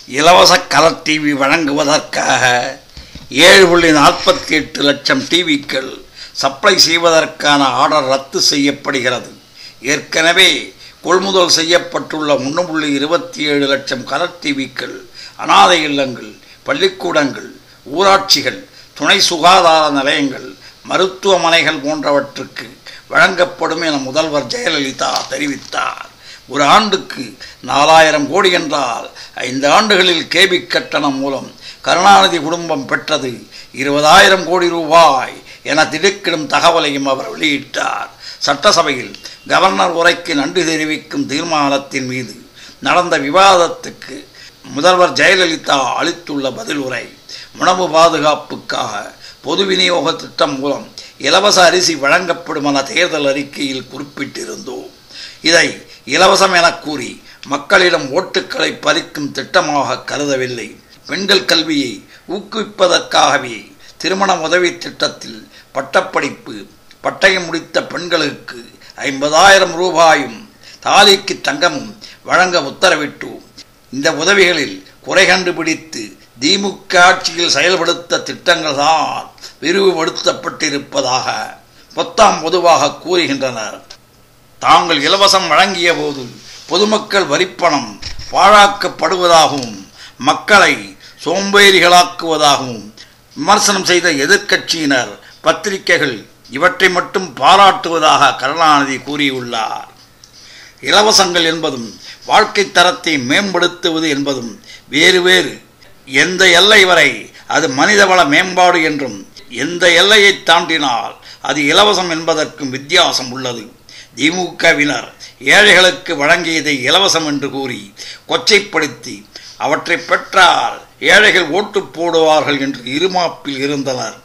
இலவச colour TV வழங்குவதற்காக 7.48 லட்சம் டிவிக்கள் சப்ளை செய்வதற்கான ஆர்டர் ரத்து செய்யப்படுகிறது. ஏற்கனவே கொள்முதல் செய்யப்பட்டுள்ள 3.27 லட்சம் கலர் டிவிக்கள் அனாதை இல்லங்கள், பள்ளிக்கூடங்கள், ஊராட்சிகள், துணை சுகாதார நிலையங்கள், மருத்துவமனைகள் போன்றவற்றுக்கு வழங்கப்படும் என முதல்வர் ஜெயலலிதா தெரிவித்தார். ஒரு ஆண்டுக்கு 4000 கோடி என்றால் 5 ஆண்டுகளில் கேபி கட்டணம் மூலம் கருணாநிதி குடும்பம் பெற்றது 20,000 கோடி ரூபாய் என திடுக்கிடும் தகவலையும் அவர் வெளியிட்டார். சட்டசபையில் கவர்னர் உரைக்கு நன்றி தெரிவிக்கும் தீர்மானத்தின் மீது நடந்த விவாதத்துக்கு முதல்வர் ஜெயலலிதா அளித்துள்ள பதில் உரை, உணவு பாதுகாப்புக்காக பொது விநியோக திட்டம் மூலம் இலவச அரிசி வழங்கப்படும் என தேர்தல் அறிக்கையில் குறிப்பிட்டிருந்தோம். இதை இலவசம் என கூறி மக்களிடம் ஓட்டுக்களை பறிக்கும் திட்டமாக கருதவில்லை. பெண்கள் கல்வியை ஊக்குவிப்பதற்காகவே திருமண உதவி திட்டத்தில் பட்டப்படிப்பு, பட்டயம் முடித்த பெண்களுக்கு 50,000 ரூபாயும் தாலிக்கு தங்கமும் வழங்க உத்தரவிட்டோம். இந்த உதவிகளில் குறை கண்டுபிடித்து திமுக ஆட்சியில் செயல்படுத்த திட்டங்கள் தான் விரிவுபடுத்தப்பட்டிருப்பதாக பொதுவாக கூறுகின்றனர். தாங்கள் இலவசம் வழங்கிய போது பொதுமக்கள் வரிப்பணம் பாழாக்கப்படுவதாகவும் மக்களை சோம்பேறிகளாக்குவதாகவும் விமர்சனம் செய்த எதிர்க்கட்சியினர், பத்திரிகைகள் இவற்றை மட்டும் பாராட்டுவதாக கருணாநிதி கூறியுள்ளார். இலவசங்கள் என்பதும் வாழ்க்கை தரத்தை மேம்படுத்துவது என்பதும் வேறு வேறு. எந்த எல்லை வரை அது மனிதவள மேம்பாடு என்றும், எந்த எல்லையை தாண்டினால் அது இலவசம் என்பதற்கும் வித்தியாசம் உள்ளது. திமுகவினர் ஏழைகளுக்கு வழங்கியதை இலவசம் என்று கூறி கொச்சைப்படுத்தி அவற்றை பெற்றால் ஏழைகள் ஓட்டு போடுவார்கள் என்று இருமாப்பில் இருந்தனர்.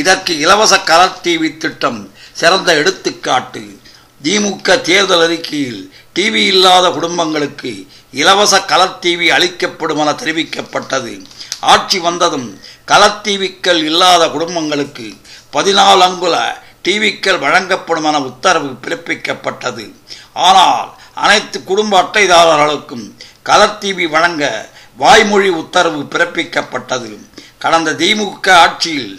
இதற்கு இலவச கலர் டிவி திட்டம் சிறந்த எடுத்துக்காட்டு. திமுக தேர்தல் அறிக்கையில் டிவி இல்லாத குடும்பங்களுக்கு இலவச கலர் டிவி அளிக்கப்படும் என தெரிவிக்கப்பட்டது. ஆட்சி வந்ததும் கலர் டிவிக்கள் இல்லாத குடும்பங்களுக்கு 14 அங்குல டிவிக்கள் வழங்கப்படும் என உத்தரவு பிறப்பிக்கப்பட்டது. ஆனால் அனைத்து குடும்ப அட்டைதாரர்களுக்கும் கலர் டிவி வழங்க வாய்மொழி உத்தரவு பிறப்பிக்கப்பட்டது. கடந்த திமுக ஆட்சியில்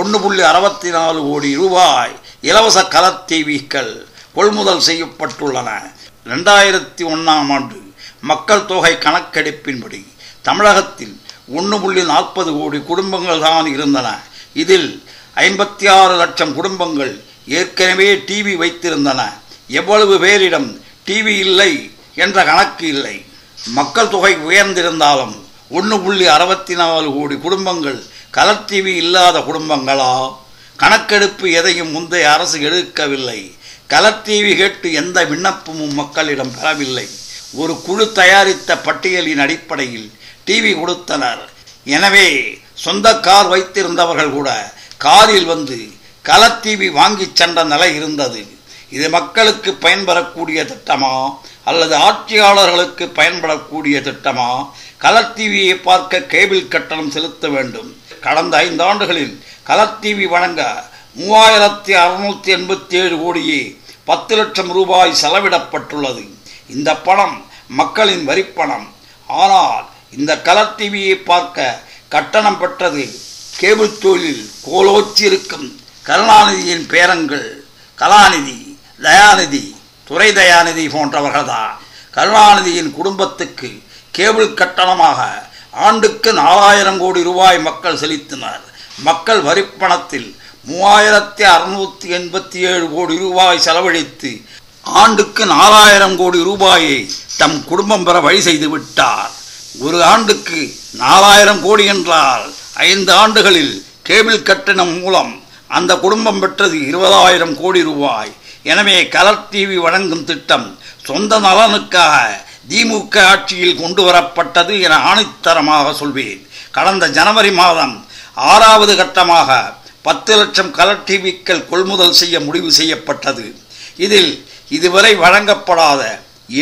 1.64 கோடி ரூபாய் இலவச கலர் டிவிக்கள் கொள்முதல் செய்யப்பட்டுள்ளன. 2001ஆம் ஆண்டு மக்கள் தொகை கணக்கெடுப்பின்படி தமிழகத்தில் 1.40 கோடி குடும்பங்கள் தான் இருந்தன. இதில் 56 லட்சம் குடும்பங்கள் ஏற்கனவே டிவி வைத்திருந்தன. எவ்வளவு பேரிடம் டிவி இல்லை என்ற கணக்கு இல்லை. மக்கள் தொகை உயர்ந்திருந்தாலும் 1.64 கோடி குடும்பங்கள் கலர் டிவி இல்லாத குடும்பங்களா? கணக்கெடுப்பு எதையும் முந்தைய அரசு எடுக்கவில்லை. கலர் டிவி கேட்டு எந்த விண்ணப்பமும் மக்களிடம் பெறவில்லை. ஒரு குழு தயாரித்த பட்டியலின் அடிப்படையில் டிவி கொடுத்தனர். எனவே சொந்த கார் வைத்திருந்தவர்கள் கூட காரில் வந்து கலர் டிவி வாங்கி சென்ற நிலை இருந்தது. இது மக்களுக்கு பயன்பெறக்கூடிய திட்டமா அல்லது ஆட்சியாளர்களுக்கு பயன்படக்கூடிய திட்டமா? கலர் டிவியை பார்க்க கேபிள் கட்டணம் செலுத்த வேண்டும். கடந்த 5 ஆண்டுகளில் கலர் டிவி வழங்க 3687 கோடியே 10 லட்சம் ரூபாய் செலவிடப்பட்டுள்ளது. இந்த பணம் மக்களின் வரிப்பணம். ஆனால் இந்த கலர் டிவியை பார்க்க கட்டணம் பெற்றது கேபிள் தொழிலில் கோலோச்சி இருக்கும் கருணாநிதியின் பேரன்கள் கலாநிதி, தயாநிதி, துரை தயாநிதி போன்றவர்கள்தான். கருணாநிதியின் குடும்பத்துக்கு கேபிள் கட்டணமாக ஆண்டுக்கு 4000 கோடி ரூபாய் மக்கள் செலுத்தினர். மக்கள் வரிப்பணத்தில் 3687 கோடி ரூபாய் செலவழித்து ஆண்டுக்கு 4000 கோடி ரூபாயை தம் குடும்பம் பெற வழி செய்து விட்டார். ஒரு ஆண்டுக்கு 4000 கோடி என்றால் 5 ஆண்டுகளில் கேபிள் கட்டணம் மூலம் அந்த குடும்பம் பெற்றது 20,000 கோடி ரூபாய். எனவே கலர் டிவி வழங்கும் திட்டம் சொந்த நலனுக்காக திமுக ஆட்சியில் கொண்டு வரப்பட்டது என ஆணித்தரமாக சொல்வேன். கடந்த ஜனவரி மாதம் 6வது கட்டமாக 10 லட்சம் கலர் டிவிக்கள் கொள்முதல் செய்ய முடிவு செய்யப்பட்டது. இதில் இதுவரை வழங்கப்படாத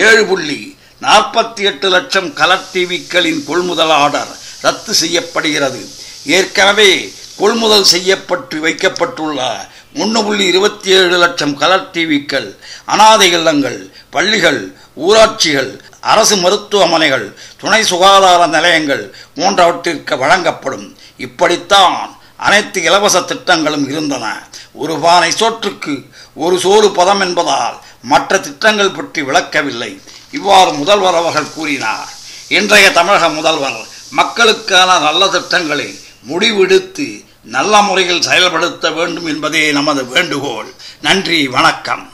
7.48 லட்சம் கலர் டிவிக்களின் கொள்முதல் ஆர்டர் ரத்து செய்யப்படுகிறது. ஏற்கனவே கொள்முதல் செய்யப்பட்டு வைக்கப்பட்டுள்ள 1.27 லட்சம் கலர் டிவிக்கள் அனாதை இல்லங்கள், பள்ளிகள், ஊராட்சிகள், அரசு மருத்துவமனைகள், துணை சுகாதார நிலையங்கள் போன்றவற்றிற்கு வழங்கப்படும். இப்படித்தான் அனைத்து இலவச திட்டங்களும் இருந்தன. ஒரு பானை சோற்றுக்கு ஒரு சோறு பதம் என்பதால் மற்ற திட்டங்கள் பற்றி விளக்கவில்லை. இவ்வாறு முதல்வர் அவர்கள் கூறினார். இன்றைய தமிழக முதல்வர் மக்களுக்கான நல்ல திட்டங்களை முடிவெடுத்து நல்ல முறையில் செயல்படுத்த வேண்டும் என்பதே நமது வேண்டுகோள். நன்றி, வணக்கம்.